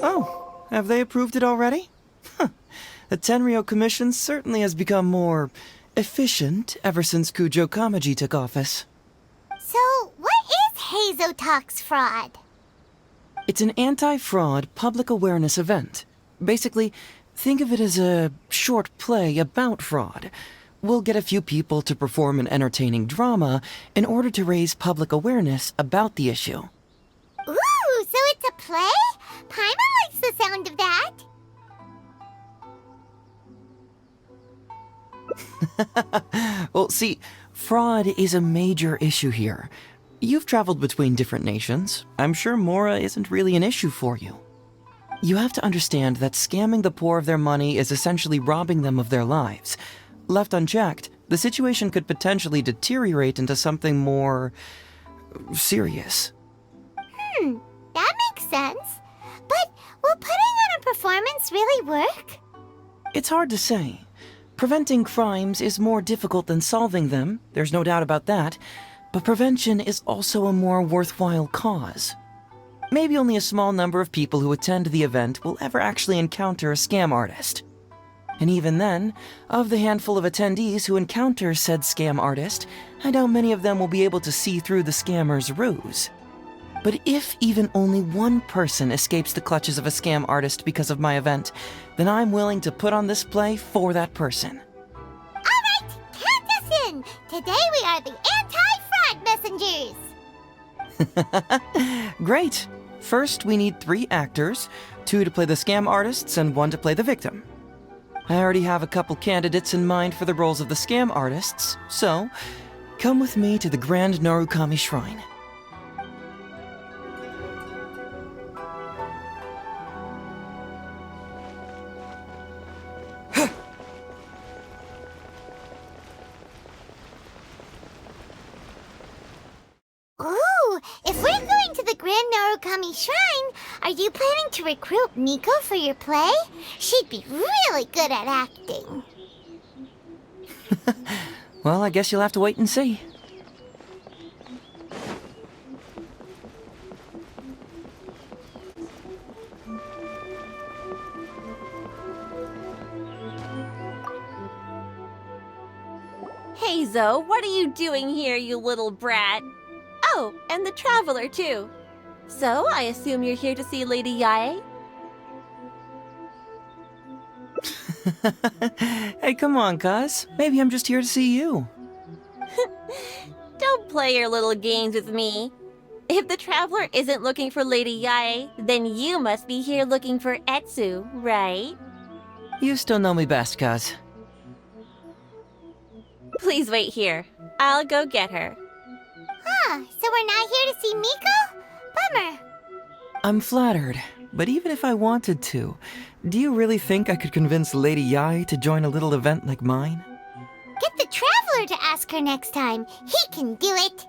Oh, have they approved it already? Huh. The Tenryo Commission certainly has become more efficient ever since Kujo Kamaji took office. So, what is Heizou Talks fraud? It's an anti-fraud public awareness event. Basically, think of it as a short play about fraud. We'll get a few people to perform an entertaining drama in order to raise public awareness about the issue. Ooh, so it's a play? Paimon likes the sound of that. Well, see, fraud is a major issue here. You've traveled between different nations. I'm sure Mora isn't really an issue for you. You have to understand that scamming the poor of their money is essentially robbing them of their lives. Left unchecked, the situation could potentially deteriorate into something more serious. That makes sense. But will putting on a performance really work? It's hard to say. Preventing crimes is more difficult than solving them, there's no doubt about that, but prevention is also a more worthwhile cause. Maybe only a small number of people who attend the event will ever actually encounter a scam artist. And even then, of the handful of attendees who encounter said scam artist, I doubt many of them will be able to see through the scammer's ruse. But if even only one person escapes the clutches of a scam artist because of my event, then I'm willing to put on this play for that person. Alright, count us in! Today we are the anti-fraud messengers! Great! First, we need 3 actors, 2 to play the scam artists and 1 to play the victim. I already have a couple candidates in mind for the roles of the scam artists, so come with me to the Grand Narukami Shrine. Ooh, if we're going to the Grand Narukami Shrine, are you planning to recruit Miko for your play? She'd be really good at acting. Well, I guess you'll have to wait and see. Heizou, what are you doing here, you little brat? Oh, and the Traveler, too. So, I assume you're here to see Lady Yae? Hey, come on, cuz. Maybe I'm just here to see you. Don't play your little games with me. If the Traveler isn't looking for Lady Yae, then you must be here looking for Etsu, right? You still know me best, cuz. Please wait here. I'll go get her. Huh, so we're not here to see Miko? Bummer. I'm flattered, but even if I wanted to, do you really think I could convince Lady Yae to join a little event like mine? Get the Traveler to ask her next time. He can do it.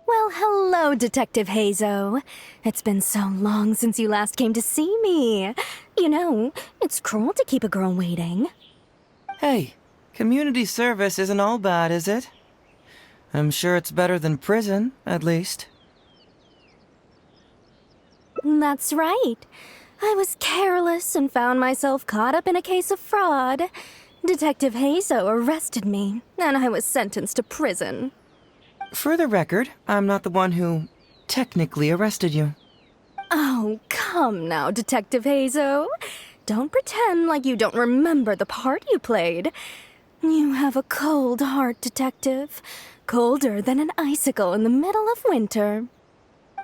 Well, hello, Detective Heizou. It's been so long since you last came to see me. You know, it's cruel to keep a girl waiting. Hey, community service isn't all bad, is it? I'm sure it's better than prison, at least. That's right. I was careless and found myself caught up in a case of fraud. Detective Heizou arrested me, and I was sentenced to prison. For the record, I'm not the one who technically arrested you. Oh, come now, Detective Heizou. Don't pretend like you don't remember the part you played. You have a cold heart, Detective. Colder than an icicle in the middle of winter.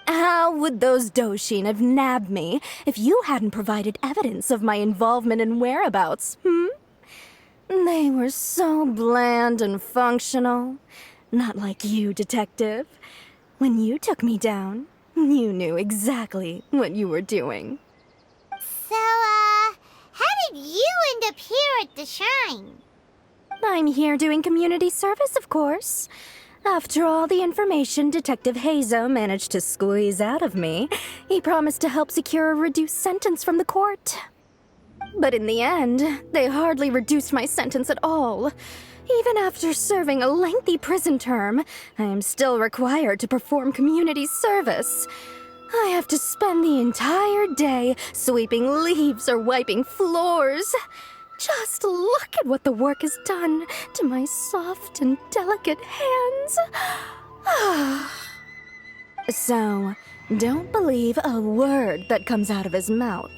How would those Doshin have nabbed me if you hadn't provided evidence of my involvement and whereabouts, They were so bland and functional. Not like you, Detective. When you took me down, you knew exactly what you were doing. So, how did you end up here at the shrine? I'm here doing community service, of course. After all the information Detective Heizou managed to squeeze out of me, he promised to help secure a reduced sentence from the court. But in the end, they hardly reduced my sentence at all. Even after serving a lengthy prison term, I am still required to perform community service. I have to spend the entire day sweeping leaves or wiping floors. Just look at what the work has done to my soft and delicate hands. So, don't believe a word that comes out of his mouth.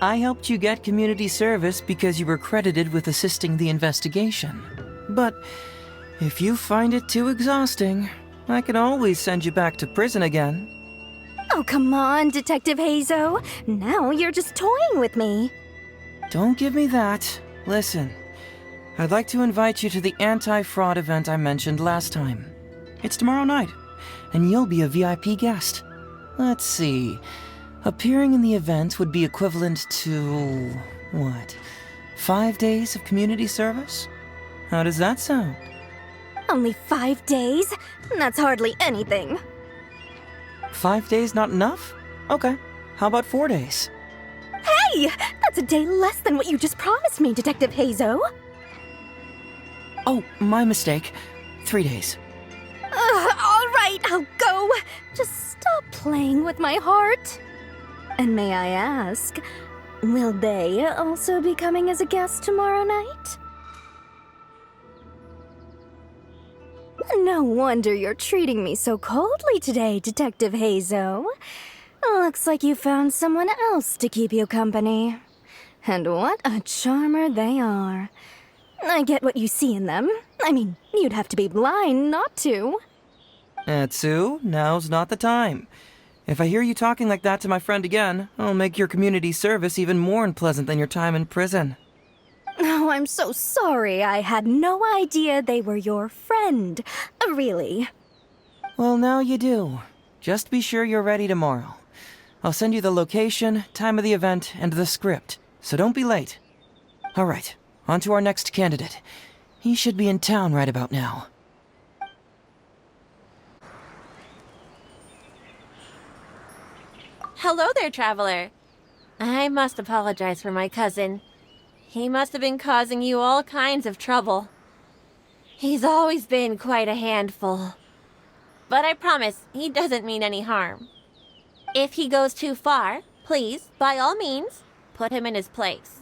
I helped you get community service because you were credited with assisting the investigation. But if you find it too exhausting, I can always send you back to prison again. Oh, come on, Detective Heizou. Now you're just toying with me. Don't give me that. Listen, I'd like to invite you to the anti-fraud event I mentioned last time. It's tomorrow night, and you'll be a VIP guest. Let's see. Appearing in the event would be equivalent to, what, 5 days of community service? How does that sound? Only 5 days? That's hardly anything. 5 days not enough? Okay, how about 4 days? Hey! That's a day less than what you just promised me, Detective Heizou. Oh, my mistake. 3 days. All right, I'll go. Just stop playing with my heart. And may I ask, will they also be coming as a guest tomorrow night? No wonder you're treating me so coldly today, Detective Heizou. Looks like you found someone else to keep you company. And what a charmer they are. I get what you see in them. I mean, you'd have to be blind not to. Heizou, now's not the time. If I hear you talking like that to my friend again, I'll make your community service even more unpleasant than your time in prison. Oh, I'm so sorry. I had no idea they were your friend. Really. Well, now you do. Just be sure you're ready tomorrow. I'll send you the location, time of the event, and the script, so don't be late. All right, on to our next candidate. He should be in town right about now. Hello there, traveler. I must apologize for my cousin. He must have been causing you all kinds of trouble. He's always been quite a handful. But I promise, he doesn't mean any harm. If he goes too far, please, by all means, put him in his place.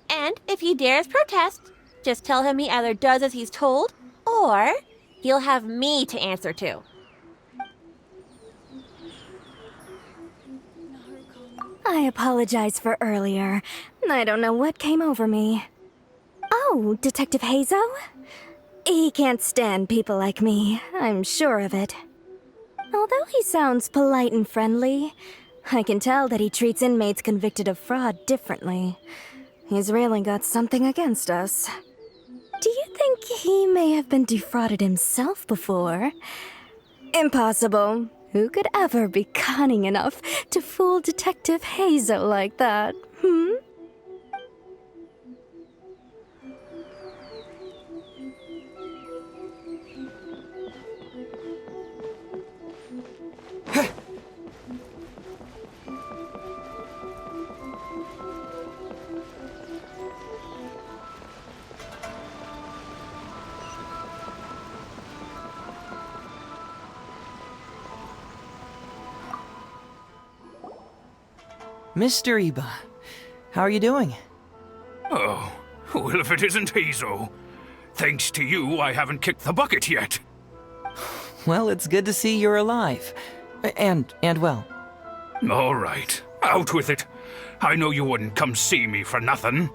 And if he dares protest, just tell him he either does as he's told, or he'll have me to answer to. I apologize for earlier. I don't know what came over me. Oh, Detective Heizou? He can't stand people like me, I'm sure of it. Although he sounds polite and friendly, I can tell that he treats inmates convicted of fraud differently. He's really got something against us. Do you think he may have been defrauded himself before? Impossible. Who could ever be cunning enough to fool Detective Heizou like that, hmm? Mr. Iba, how are you doing? Oh, well, if it isn't Heizou. Thanks to you, I haven't kicked the bucket yet. Well, it's good to see you're alive. And well. All right, out with it. I know you wouldn't come see me for nothing.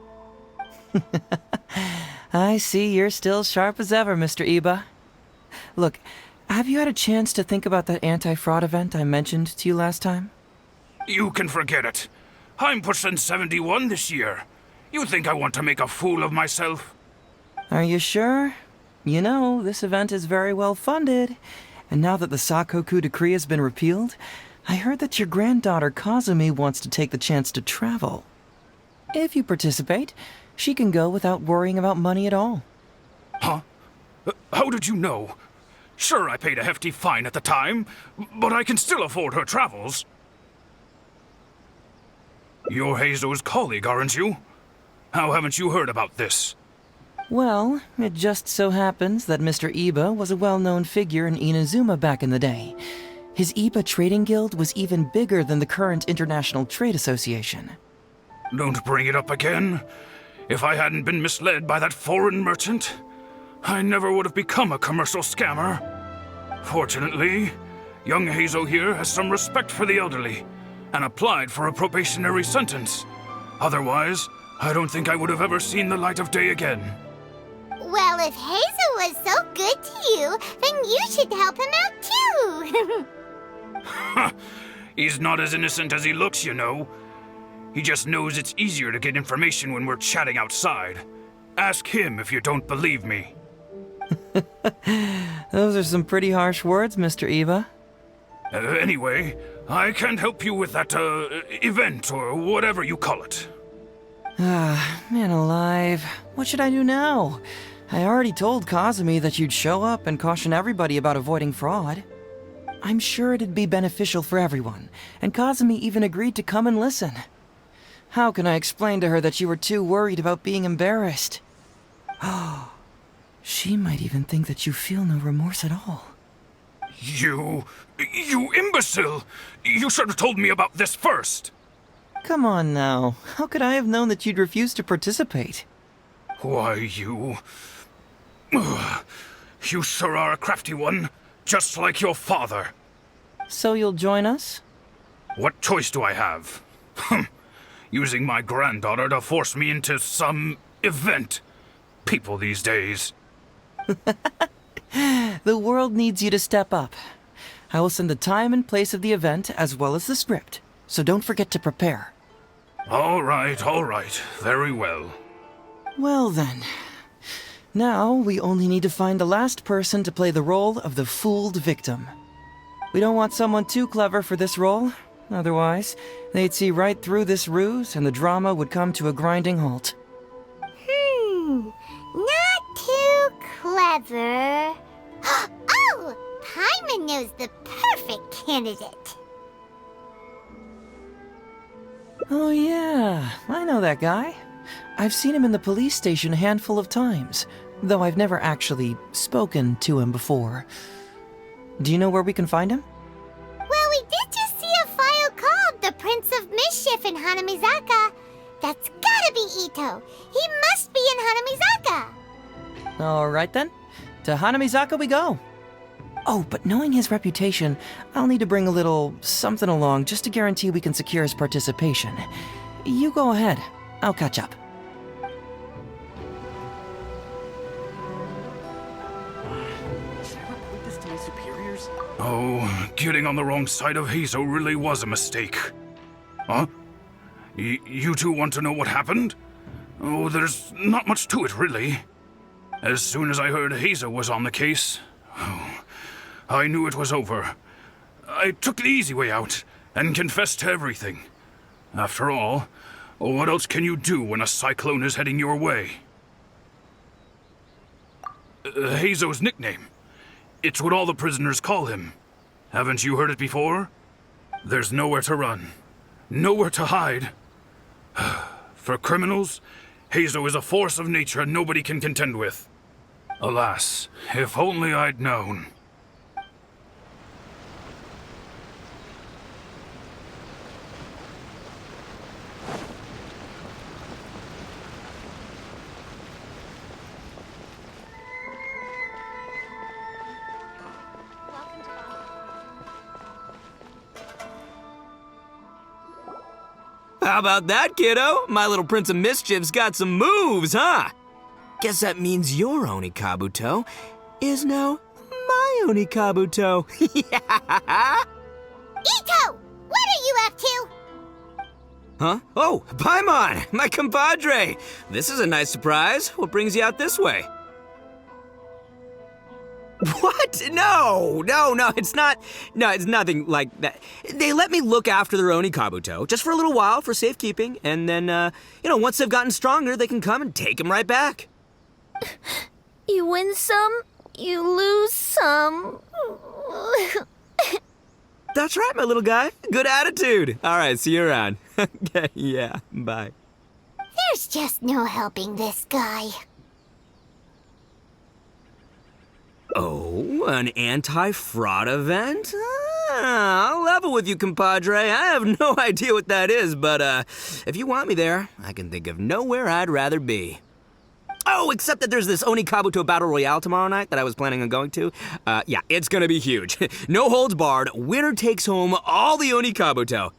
I see you're still sharp as ever, Mr. Iba. Look, have you had a chance to think about that anti-fraud event I mentioned to you last time? You can forget it. I'm pushing 71 this year. You think I want to make a fool of myself? Are you sure? You know, this event is very well funded. And now that the Sakoku decree has been repealed, I heard that your granddaughter Kazumi wants to take the chance to travel. If you participate, she can go without worrying about money at all. Huh? How did you know? Sure, I paid a hefty fine at the time, but I can still afford her travels. You're Heizou's colleague, aren't you? How haven't you heard about this? Well, it just so happens that Mr. Iba was a well-known figure in Inazuma back in the day. His Iba Trading Guild was even bigger than the current International Trade Association. Don't bring it up again. If I hadn't been misled by that foreign merchant, I never would have become a commercial scammer. Fortunately, young Heizou here has some respect for the elderly and applied for a probationary sentence. Otherwise, I don't think I would have ever seen the light of day again. Well, if Heizou was so good to you, then you should help him out too. He's not as innocent as he looks, you know. He just knows it's easier to get information when we're chatting outside. Ask him if you don't believe me. Those are some pretty harsh words, Mr. Iba. Anyway, I can't help you with that, event or whatever you call it. Man alive. What should I do now? I already told Kazumi that you'd show up and caution everybody about avoiding fraud. I'm sure it'd be beneficial for everyone, and Kazumi even agreed to come and listen. How can I explain to her that you were too worried about being embarrassed? She might even think that you feel no remorse at all. You imbecile! You should have told me about this first! Come on now. How could I have known that you'd refuse to participate? Why, you... You sure are a crafty one, just like your father. So you'll join us? What choice do I have? Using my granddaughter to force me into some event. People these days. The world needs you to step up. I will send the time and place of the event as well as the script, so don't forget to prepare. All right, very well. Well then. Now we only need to find the last person to play the role of the fooled victim. We don't want someone too clever for this role. Otherwise, they'd see right through this ruse and the drama would come to a grinding halt. Not too clever. Oh! Paimon knows the perfect candidate. Oh yeah, I know that guy. I've seen him in the police station a handful of times, though I've never actually spoken to him before. Do you know where we can find him? Well, we did just see a file called the Prince of Mischief in Hanamizaka. That's gotta be Ito. He must be in Hanamizaka. Alright then. To Hanamizaka we go. Oh, but knowing his reputation, I'll need to bring a little something along just to guarantee we can secure his participation. You go ahead. I'll catch up. Should I report this to my superiors? Oh, getting on the wrong side of Heizou really was a mistake. Huh? You two want to know what happened? Oh, there's not much to it, really. As soon as I heard Heizou was on the case, I knew it was over. I took the easy way out and confessed to everything. After all, what else can you do when a cyclone is heading your way? Heizou's nickname. It's what all the prisoners call him. Haven't you heard it before? There's nowhere to run. Nowhere to hide. For criminals, Heizou is a force of nature nobody can contend with. Alas, if only I'd known. How about that, kiddo? My little Prince of Mischief's got some moves, huh? Guess that means your Onikabuto is now my Onikabuto. Yeah! Ito! What are you up to? Huh? Oh, Paimon, my compadre. This is a nice surprise. What brings you out this way? What? No, it's not. No, it's nothing like that. They let me look after their Onikabuto just for a little while for safekeeping, and then, once they've gotten stronger, they can come and take him right back. You win some, you lose some. That's right, my little guy. Good attitude. All right, see you around. Okay, yeah, bye. There's just no helping this guy. Oh, an anti-fraud event? I'll level with you, compadre. I have no idea what that is, but if you want me there, I can think of nowhere I'd rather be. Oh, except that there's this Onikabuto Battle Royale tomorrow night that I was planning on going to. Yeah, it's gonna be huge. No holds barred, winner takes home all the Onikabuto.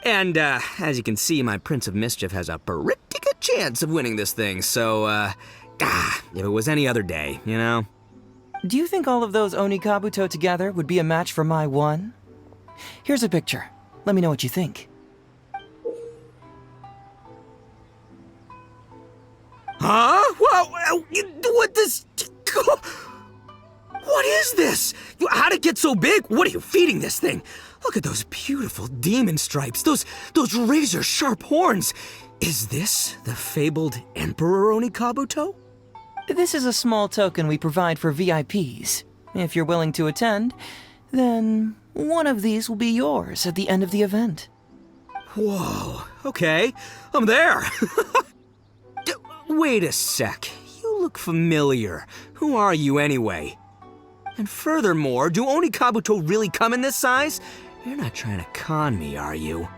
And, as you can see, my Prince of Mischief has a pretty good chance of winning this thing, so, if it was any other day, you know? Do you think all of those Onikabuto together would be a match for my one? Here's a picture. Let me know what you think. Huh? Whoa, what this... What is this? How'd it get so big? What are you feeding this thing? Look at those beautiful demon stripes, those razor-sharp horns. Is this the fabled Emperor Onikabuto? This is a small token we provide for VIPs. If you're willing to attend, then one of these will be yours at the end of the event. Whoa, okay, I'm there. Wait a sec, you look familiar. Who are you anyway? And furthermore, do Onikabuto really come in this size? You're not trying to con me, are you?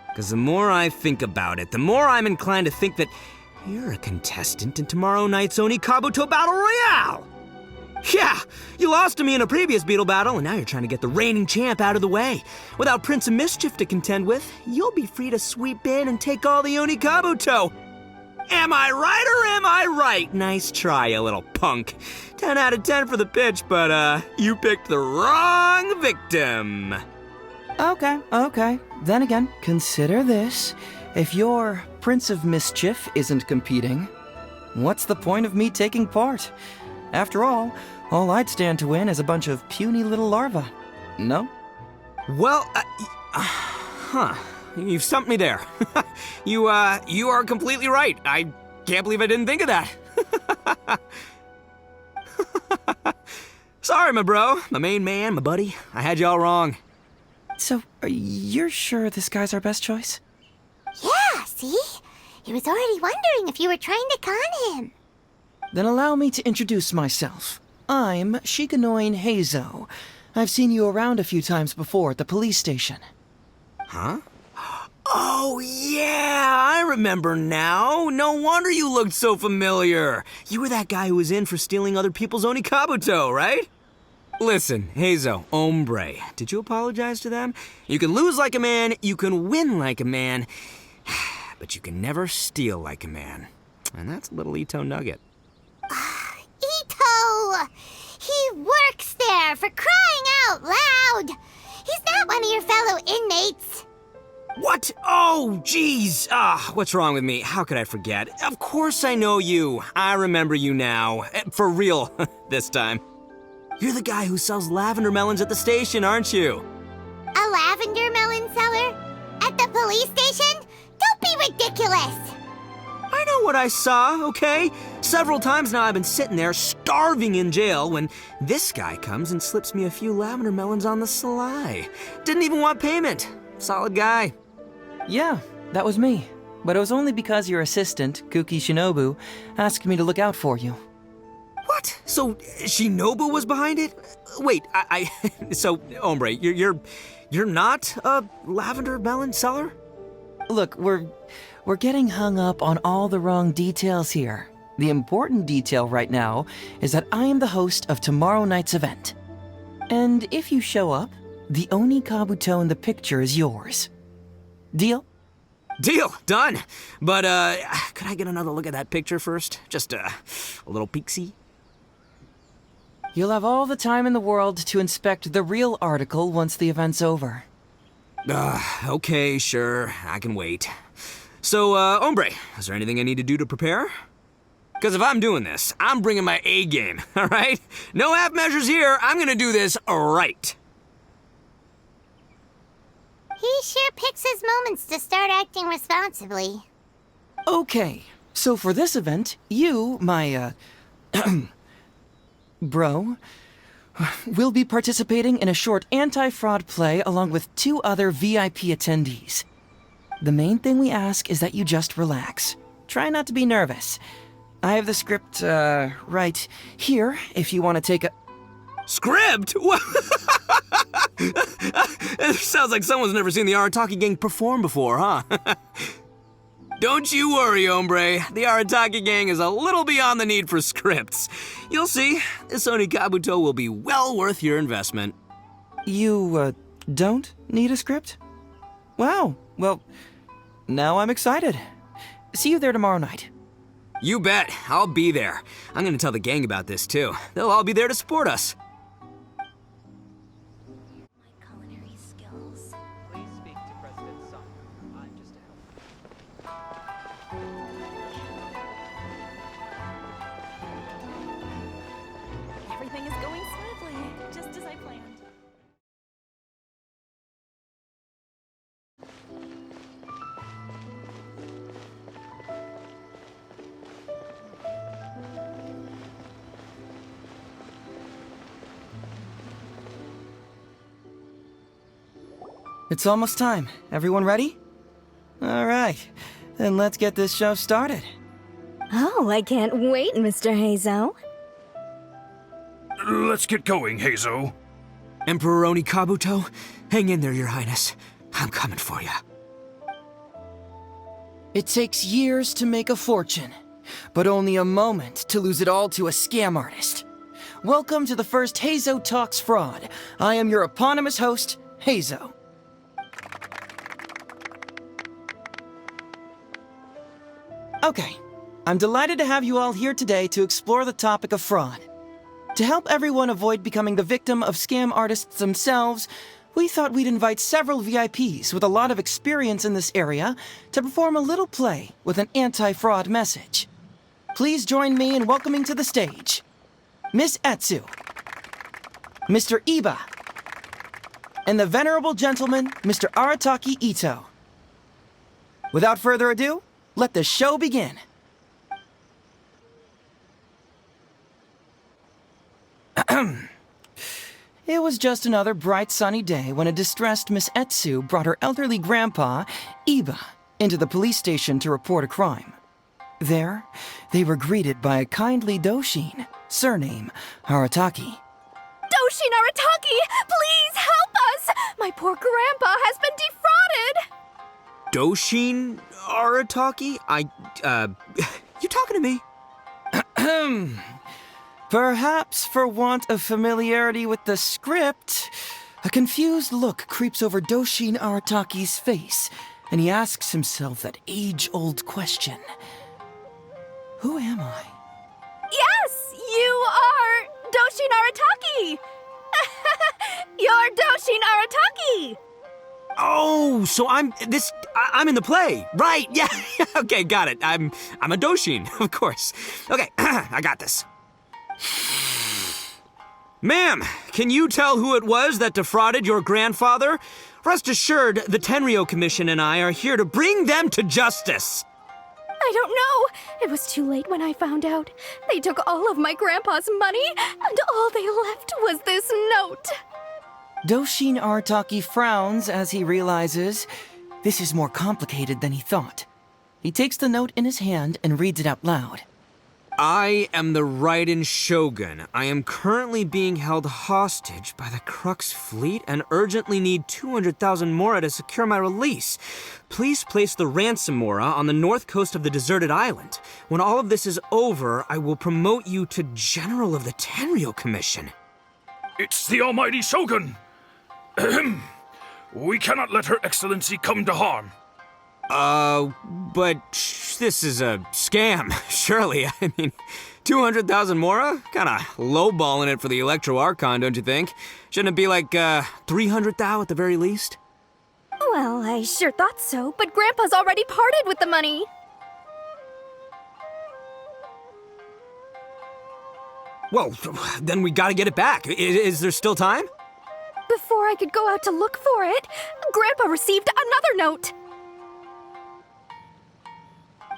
Because the more I think about it, the more I'm inclined to think that you're a contestant in tomorrow night's Onikabuto Battle Royale! Yeah, you lost to me in a previous Beetle battle, and now you're trying to get the reigning champ out of the way. Without Prince of Mischief to contend with, you'll be free to sweep in and take all the Onikabuto. Am I right or am I right? Nice try, you little punk. 10 out of 10 for the pitch, but you picked the wrong victim. Okay. Then again, consider this. If your Prince of Mischief isn't competing, what's the point of me taking part? After all I'd stand to win is a bunch of puny little larvae. No? Well, you've stumped me there. You are completely right. I can't believe I didn't think of that. Sorry, my bro, my main man, my buddy. I had you all wrong. So, you're sure this guy's our best choice? Yeah, see? He was already wondering if you were trying to con him. Then allow me to introduce myself. I'm Shikanoin Heizou. I've seen you around a few times before at the police station. Huh? Oh, yeah, I remember now. No wonder you looked so familiar. You were that guy who was in for stealing other people's Onikabuto, right? Listen, Heizou, hombre, did you apologize to them? You can lose like a man, you can win like a man, but you can never steal like a man. And that's a little Ito nugget. Ito! He works there, for crying out loud! He's not one of your fellow inmates. What? Oh, jeez. What's wrong with me? How could I forget? Of course I know you. I remember you now. For real, this time. You're the guy who sells lavender melons at the station, aren't you? A lavender melon seller? At the police station? Don't be ridiculous! I know what I saw, okay? Several times now I've been sitting there starving in jail when this guy comes and slips me a few lavender melons on the sly. Didn't even want payment. Solid guy. Yeah, that was me. But it was only because your assistant, Kuki Shinobu, asked me to look out for you. What? So Shinobu was behind it? Wait, so hombre, you're not a lavender melon seller? Look, we're getting hung up on all the wrong details here. The important detail right now is that I am the host of tomorrow night's event. And if you show up, the Onikabuto in the picture is yours. Deal? Deal, done. But could I get another look at that picture first? Just a little peek-see? You'll have all the time in the world to inspect the real article once the event's over. Okay, sure, I can wait. So, hombre, is there anything I need to do to prepare? Because if I'm doing this, I'm bringing my A game, all right? No half measures here, I'm gonna do this right. He sure picks his moments to start acting responsibly. Okay, so for this event, you, my, bro, will be participating in a short anti-fraud play along with 2 other VIP attendees. The main thing we ask is that you just relax. Try not to be nervous. I have the script, right here, if you want to take a... Script? It sounds like someone's never seen the Arataki gang perform before, huh? Don't you worry, hombre. The Arataki gang is a little beyond the need for scripts. You'll see, this Onikabuto will be well worth your investment. You, don't need a script? Wow, well, now I'm excited. See you there tomorrow night. You bet. I'll be there. I'm gonna tell the gang about this, too. They'll all be there to support us. My culinary skills. Please speak to President Song. I'm just a helper. Everything is going smoothly, just as I planned. It's almost time. Everyone ready? All right, then let's get this show started. Oh, I can't wait, Mr. Heizou. Let's get going, Heizou. Emperor Onikabuto, hang in there, Your Highness. I'm coming for you. It takes years to make a fortune, but only a moment to lose it all to a scam artist. Welcome to the first Heizou Talks Fraud. I am your eponymous host, Heizou. Okay, I'm delighted to have you all here today to explore the topic of fraud. To help everyone avoid becoming the victim of scam artists themselves, we thought we'd invite several VIPs with a lot of experience in this area to perform a little play with an anti-fraud message. Please join me in welcoming to the stage Miss Etsu, Mr. Iba, and the venerable gentleman, Mr. Arataki Ito. Without further ado, let the show begin. It was just another bright sunny day when a distressed Miss Etsu brought her elderly grandpa, Iba, into the police station to report a crime. There, they were greeted by a kindly Doshin, surname Arataki. Doshin Arataki, please help us! My poor grandpa has been defrauded! Doshin Arataki? You talking to me? Perhaps for want of familiarity with the script, a confused look creeps over Doshin Arataki's face, and he asks himself that age-old question. Who am I? Yes, you are Doshin Arataki! You're Doshin Arataki! Oh, so I'm in the play. Right, yeah. Okay, got it. I'm a Doshin, of course. Okay, I got this. Ma'am, can you tell who it was that defrauded your grandfather? Rest assured, the Tenryo Commission and I are here to bring them to justice. I don't know. It was too late when I found out. They took all of my grandpa's money, and all they left was this note. Doshin Arataki frowns as he realizes this is more complicated than he thought. He takes the note in his hand and reads it out loud. I am the Raiden Shogun. I am currently being held hostage by the Crux fleet and urgently need 200,000 mora to secure my release. Please place the ransom mora on the north coast of the deserted island. When all of this is over, I will promote you to General of the Tenryo Commission. It's the almighty Shogun! Ahem. We cannot let Her Excellency come to harm. But this is a scam, surely. I mean, 200,000 mora? Kinda lowballing it for the Electro Archon, don't you think? Shouldn't it be like, 300,000 at the very least? Well, I sure thought so, but Grandpa's already parted with the money. Well, then we gotta get it back. Is there still time? Before I could go out to look for it, Grandpa received another note.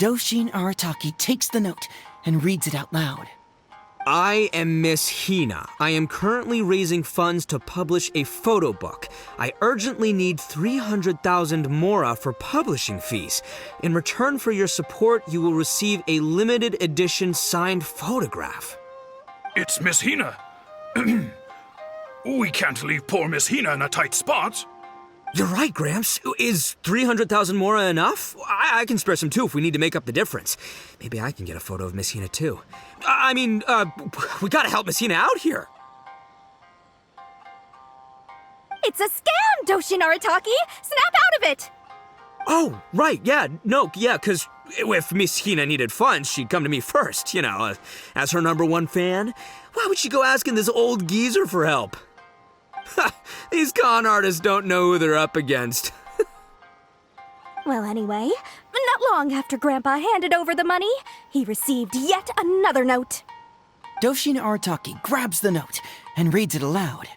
Doshin Arataki takes the note and reads it out loud. I am Miss Hina. I am currently raising funds to publish a photo book. I urgently need 300,000 mora for publishing fees. In return for your support, you will receive a limited edition signed photograph. It's Miss Hina. We can't leave poor Miss Hina in a tight spot. You're right, Gramps. Is 300,000 mora enough? I can spare some too if we need to make up the difference. Maybe I can get a photo of Miss Hina too. We gotta help Miss Hina out here. It's a scam, Doshi Naritaki! Snap out of it! Oh, right, because if Miss Hina needed funds, she'd come to me first, as her #1 fan. Why would she go asking this old geezer for help? These con artists don't know who they're up against. Well, anyway, not long after Grandpa handed over the money, he received yet another note. Doshi Arataki grabs the note and reads it aloud.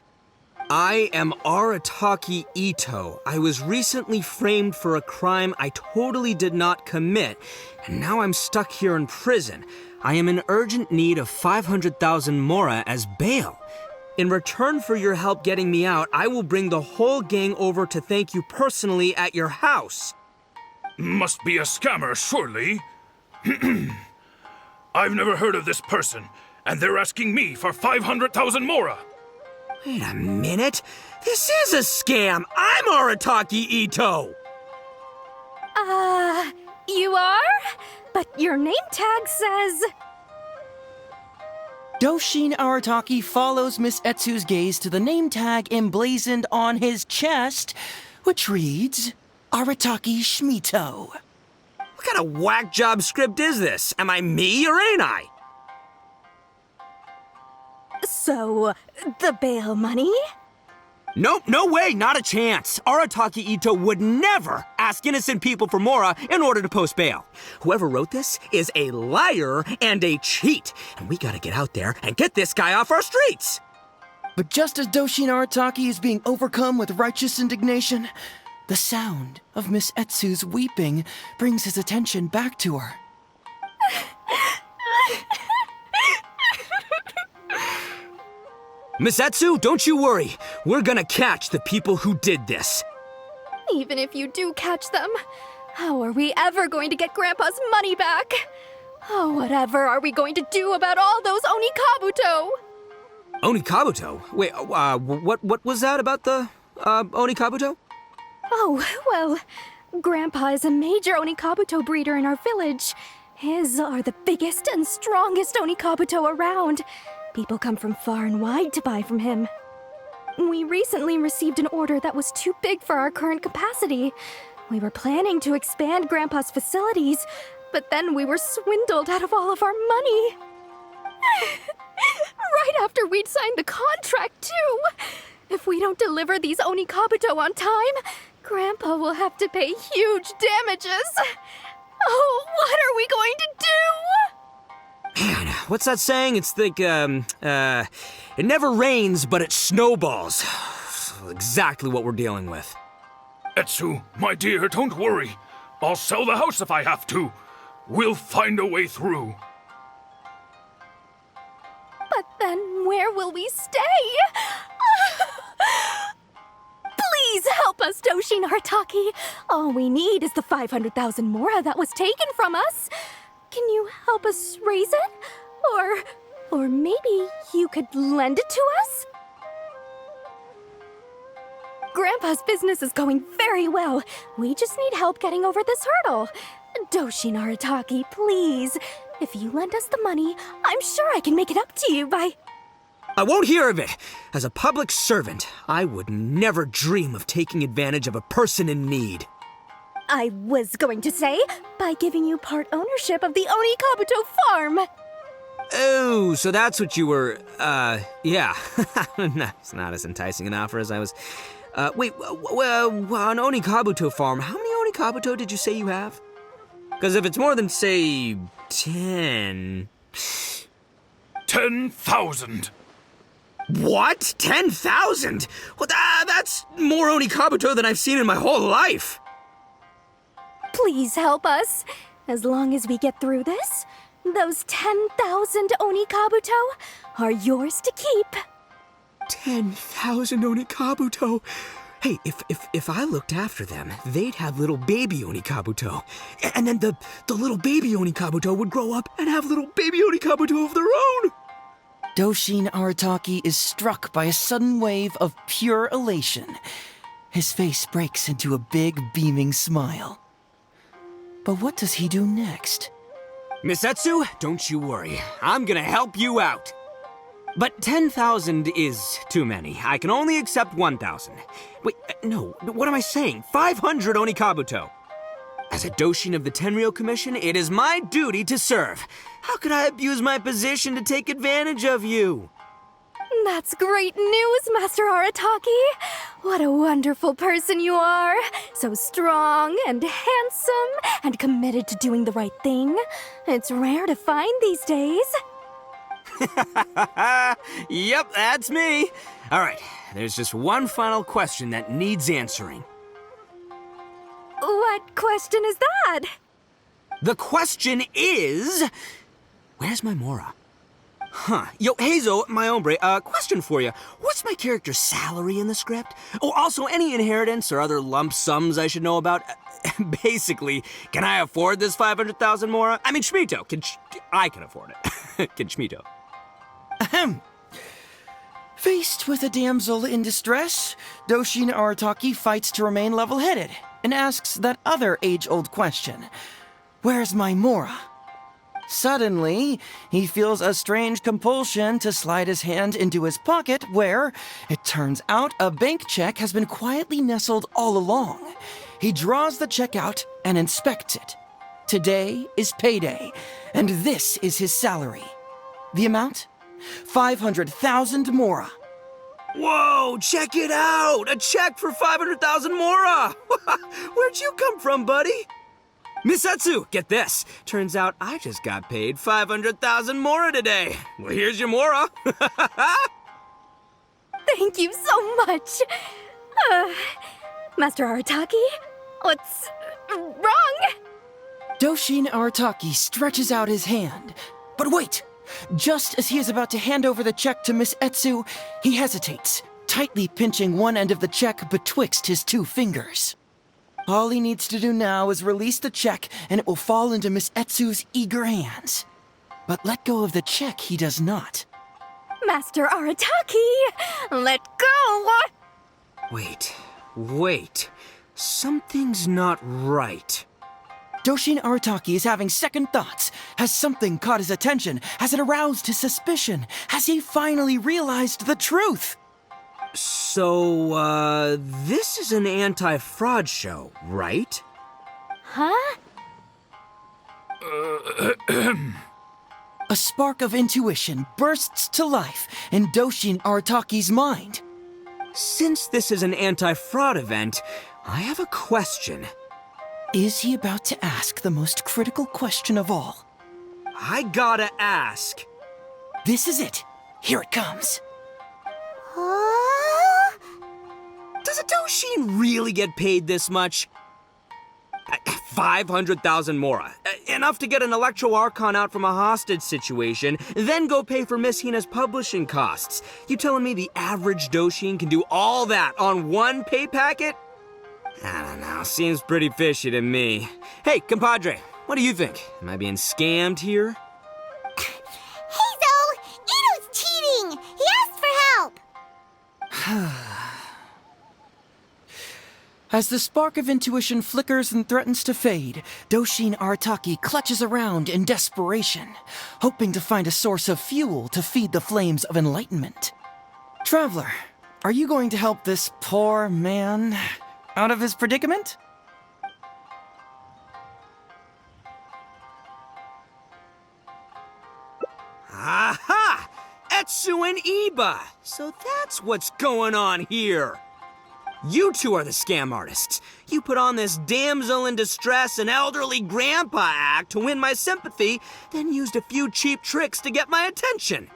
I am Arataki Ito. I was recently framed for a crime I totally did not commit, and now I'm stuck here in prison. I am in urgent need of 500,000 mora as bail. In return for your help getting me out, I will bring the whole gang over to thank you personally at your house. Must be a scammer, surely. I've never heard of this person, and they're asking me for 500,000 mora. Wait a minute. This is a scam. I'm Arataki Ito. You are? But your name tag says... Doshin Arataki follows Miss Etsu's gaze to the name tag emblazoned on his chest, which reads, Arataki Shmito. What kind of whack job script is this? Am I me or ain't I? So, the bail money? Nope, no way, not a chance. Arataki Ito would never ask innocent people for mora in order to post bail. Whoever wrote this is a liar and a cheat, and we gotta get out there and get this guy off our streets. But just as Doshin Arataki is being overcome with righteous indignation, the sound of Miss Etsu's weeping brings his attention back to her. Miss Etsu, don't you worry. We're gonna catch the people who did this. Even if you do catch them, how are we ever going to get Grandpa's money back? Oh, whatever are we going to do about all those Onikabuto? Onikabuto? Wait, what was that about the, Onikabuto? Oh, well, Grandpa is a major Onikabuto breeder in our village. His are the biggest and strongest Onikabuto around. People come from far and wide to buy from him. We recently received an order that was too big for our current capacity. We were planning to expand Grandpa's facilities, but then we were swindled out of all of our money. Right after we'd signed the contract, too. If we don't deliver these Onikabuto on time, Grandpa will have to pay huge damages. Oh, what are we going to do? Man, what's that saying? It's like, it never rains, but it snowballs. Exactly what we're dealing with. Etsu, my dear, don't worry. I'll sell the house if I have to. We'll find a way through. But then where will we stay? Please help us, Doshi Naritaki. All we need is the 500,000 mora that was taken from us. Can you help us raise it? Or maybe you could lend it to us? Grandpa's business is going very well. We just need help getting over this hurdle. Doshi Naritaki, please. If you lend us the money, I'm sure I can make it up to you by... I won't hear of it. As a public servant, I would never dream of taking advantage of a person in need. I was going to say, by giving you part ownership of the Onikabuto farm. Oh, so that's what you were, yeah. It's not as enticing an offer as I was... wait, on Onikabuto farm, how many Onikabuto did you say you have? Because if it's more than, say, 10... 10,000. What? 10,000? Well, that's more Onikabuto than I've seen in my whole life. Please help us. As long as we get through this, Those 10,000 Onikabuto are yours to keep. 10,000 Onikabuto. Hey, if I looked after them, they'd have little baby Onikabuto. And then the little baby Onikabuto would grow up and have little baby Onikabuto of their own. Doshin Arataki is struck by a sudden wave of pure elation. His face breaks into a big, beaming smile. But what does he do next? Miss Heizou, don't you worry. I'm gonna help you out. But 10,000 is too many. I can only accept 1,000. Wait, no, what am I saying? 500 Onikabuto. As a Doshin of the Tenryou Commission, it is my duty to serve. How could I abuse my position to take advantage of you? That's great news, Master Arataki. What a wonderful person you are. So strong and handsome and committed to doing the right thing. It's rare to find these days. Yep, that's me. All right, there's just one final question that needs answering. What question is that? The question is, where's my Mora? Huh. Yo, Heizou, my hombre, question for you. What's my character's salary in the script? Oh, also, any inheritance or other lump sums I should know about? Basically, can I afford this 500,000 Mora? I mean, Shmito, I can afford it. Can Shmito? Ahem. Faced with a damsel in distress, Doshin Arataki fights to remain level-headed and asks that other age-old question. Where's my Mora? Suddenly, he feels a strange compulsion to slide his hand into his pocket where, it turns out, a bank check has been quietly nestled all along. He draws the check out and inspects it. Today is payday, and this is his salary. The amount? 500,000 Mora. Whoa, check it out! A check for 500,000 Mora! Where'd you come from, buddy? Miss Heizou, get this. Turns out I just got paid 500,000 Mora today. Well, here's your Mora. Thank you so much. Master Arataki, what's wrong? Doshin Arataki stretches out his hand. But wait! Just as he is about to hand over the check to Miss Heizou, he hesitates, tightly pinching one end of the check betwixt his two fingers. All he needs to do now is release the check, and it will fall into Miss Heizou's eager hands. But let go of the check he does not. Master Arataki, let go! Wait. Something's not right. Doshin Arataki is having second thoughts. Has something caught his attention? Has it aroused his suspicion? Has he finally realized the truth? So, this is an anti-fraud show, right? Huh? A spark of intuition bursts to life in Doshin Arataki's mind. Since this is an anti-fraud event, I have a question. Is he about to ask the most critical question of all? I gotta ask. This is it. Here it comes. Does a Doshin really get paid this much? 500,000 Mora. Enough to get an Electro Archon out from a hostage situation, then go pay for Miss Hina's publishing costs. You telling me the average Doshin can do all that on one pay packet? I don't know, seems pretty fishy to me. Hey, compadre, what do you think? Am I being scammed here? Heizou! Ito's cheating! He asked for help! As the spark of intuition flickers and threatens to fade, Doshin Arataki clutches around in desperation, hoping to find a source of fuel to feed the flames of enlightenment. Traveler, are you going to help this poor man out of his predicament? Aha! Heizou and Iba! So that's what's going on here! You two are the scam artists. You put on this damsel in distress and elderly grandpa act to win my sympathy, then used a few cheap tricks to get my attention.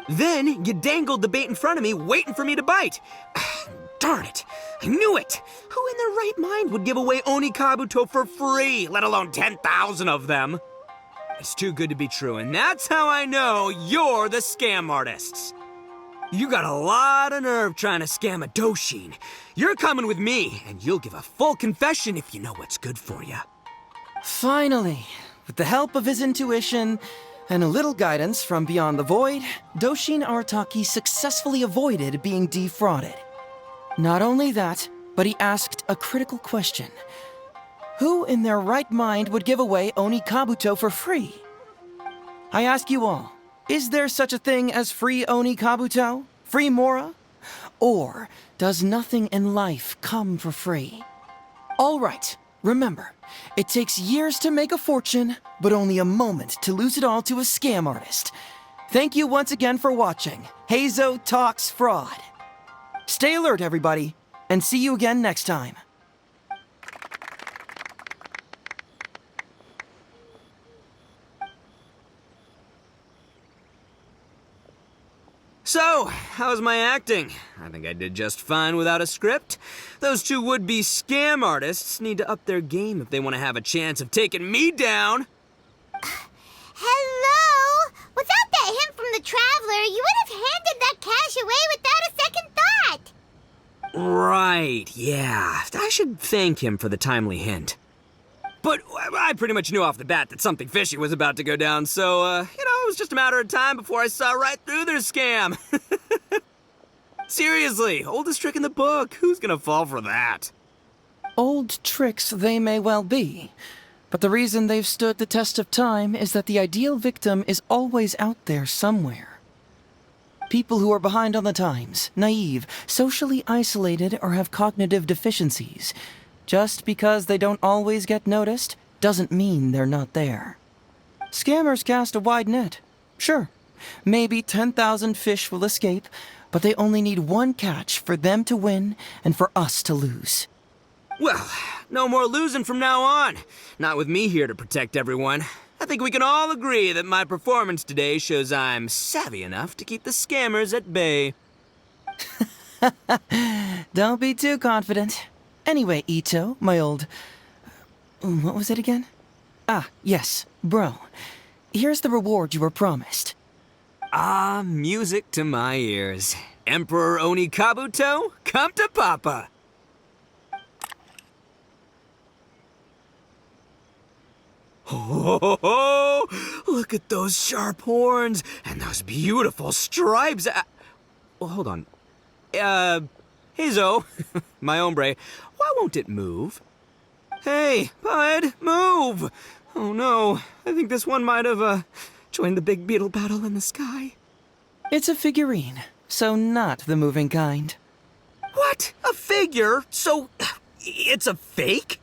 Then you dangled the bait in front of me, waiting for me to bite. Darn it! I knew it! Who in their right mind would give away Onikabuto for free, let alone 10,000 of them? It's too good to be true, and that's how I know you're the scam artists. You got a lot of nerve trying to scam a Doshin. You're coming with me, and you'll give a full confession if you know what's good for you. Finally, with the help of his intuition and a little guidance from beyond the void, Doshin Arataki successfully avoided being defrauded. Not only that, but he asked a critical question. Who in their right mind would give away Onikabuto for free? I ask you all, is there such a thing as free Onikabuto? Free Mora? Or does nothing in life come for free? All right, remember, it takes years to make a fortune, but only a moment to lose it all to a scam artist. Thank you once again for watching Heizou Talks Fraud. Stay alert, everybody, and see you again next time. So, how's my acting? I think I did just fine without a script. Those two would-be scam artists need to up their game if they want to have a chance of taking me down. Hello? Without that hint from the Traveler, you would have handed that cash away without a second thought. Right, yeah. I should thank him for the timely hint. But I pretty much knew off the bat that something fishy was about to go down, so, it was just a matter of time before I saw right through their scam. Seriously, oldest trick in the book. Who's gonna fall for that? Old tricks they may well be, but the reason they've stood the test of time is that the ideal victim is always out there somewhere. People who are behind on the times, naive, socially isolated, or have cognitive deficiencies. Just because they don't always get noticed doesn't mean they're not there. Scammers cast a wide net. Sure, maybe 10,000 fish will escape, but they only need one catch for them to win and for us to lose. Well, no more losing from now on. Not with me here to protect everyone. I think we can all agree that my performance today shows I'm savvy enough to keep the scammers at bay. Don't be too confident. Anyway, Ito, my old... what was it again? Ah, yes, bro. Here's the reward you were promised. Ah, music to my ears. Emperor Onikabuto, come to Papa. Oh, look at those sharp horns and those beautiful stripes. Well, hold on. Heizou, my hombre, why won't it move? Hey, bud, move! Oh no, I think this one might have, joined the big beetle battle in the sky. It's a figurine, so not the moving kind. What? A figure? So, it's a fake?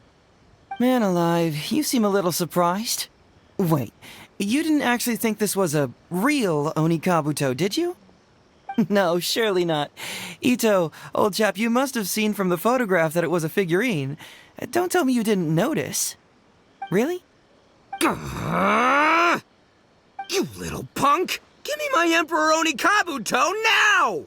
Man alive, you seem a little surprised. Wait, you didn't actually think this was a real Onikabuto, did you? No, surely not. Ito, old chap, you must have seen from the photograph that it was a figurine. Don't tell me you didn't notice. Really? You little punk! Give me my Emperor Onikabuto now!